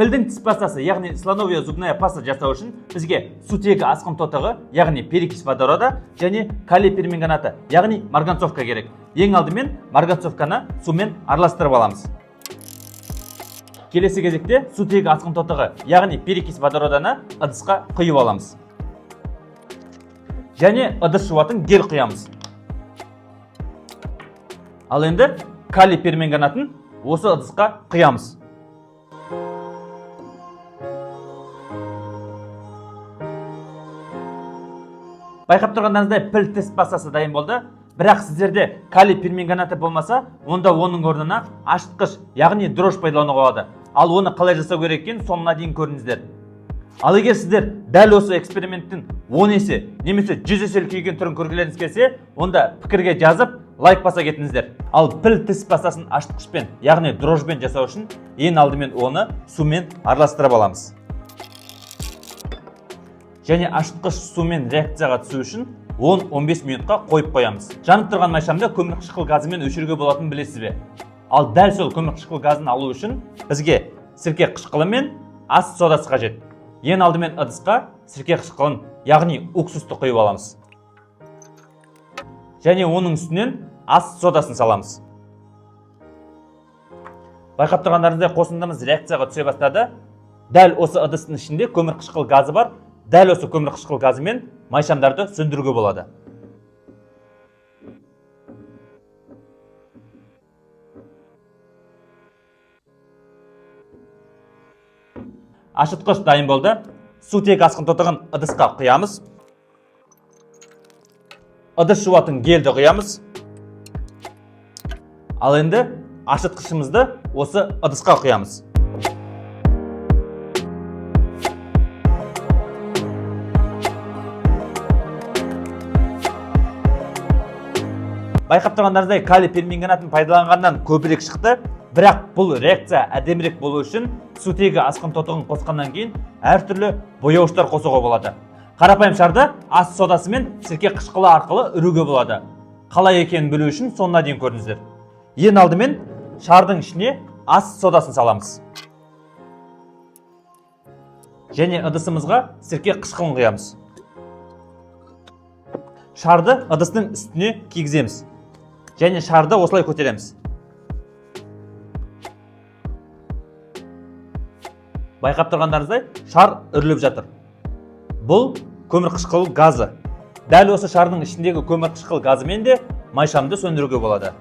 Пілдің тіс пастасы, яғни слоновая зубная паста жасау үшін бізге сутегі асқын тотығы, яғни перекись водорода және калий перманганаты, яғни марганцовка керек. Ең алдымен марганцовканы сумен араластырып аламыз. Келесі кезекте сутегі асқын тотығы, яғни перекись водороданы ыдысқа құйып аламыз. Және ыдыс жуатын гель құямыз. Ал енді калий перманганатын осы ыдысқа құямыз. Байқап тұрғандарыңыздай піл тіс пастасы дайын болды. Бірақ сіздерде калий перманганаты болмаса, онда оның орнына ашытқыш, яғни дрожж пайдалануға болады. Ал оны қалай жасау керек екенін соңына дейін көріңіздер. Ал егер сіздер дәл осы эксперименттің 10 есе немесе 100 есе үлкейген түрін көргілеріңіз келсе, онда пікірге жазып, лайк баса кетіңіздер. Ал піл тіс пастасын ашытқышпен, яғни дрожжбен жасау үшін ең алдымен оны сумен араластырып аламыз. Және ашытқыш сумен реакцияға түсу үшін 10-15 минутқа қойып қоямыз. Жанып тұрған майшамды көмірқышқыл газымен өшіруге болатынын білесіз бе? Ал дәл сол көмірқышқыл газын алу үшін бізге сірке қышқылы мен ас содасы қажет. Ең алдымен ыдысқа сірке қышқылын, яғни уксусты құйып аламыз. Және оның үстінен ас содасын саламыз. Байқап тұрғандарыңыздай қосындымыз реакцияға түсе бастады. Дәл осы ыдыстың ішінде көмірқышқыл газы бар. Дәл осы көмірқышқыл газымен майшамдарды сөндіруге болады. Ашытқыш дайын болды. Сутегі асқын тотығын ыдысқа құямыз. Ыдыс жуатын гельді құямыз. Ал енді ашытқышымызды осы ыдысқа құямыз. Байқап тұрғандарыңыздай калий перманганатын пайдаланғаннан көбірек шықты, бірақ бұл реакция әдемірек болу үшін сутегі асқын тотығын қосқаннан кейін әртүрлі бояуыштар қосуға болады. Қарапайым шарды ас содасы мен сірке қышқылы арқылы үруге болады. Қалай екенін білу үшін соңына дейін көріңіздер. Ең алдымен шардың ішіне ас содасын саламыз. Және ыдысымызға сірке қышқылын құямыз. Шарды ыдыстың үстіне кигіземіз. Және шарды осылай көтереміз. Байқап тұрғандарыңыздай шар үріліп жатыр. Бұл көмірқышқыл газы. Дәл осы шардың ішіндегі көмірқышқыл газымен де майшамды сөндіруге болады.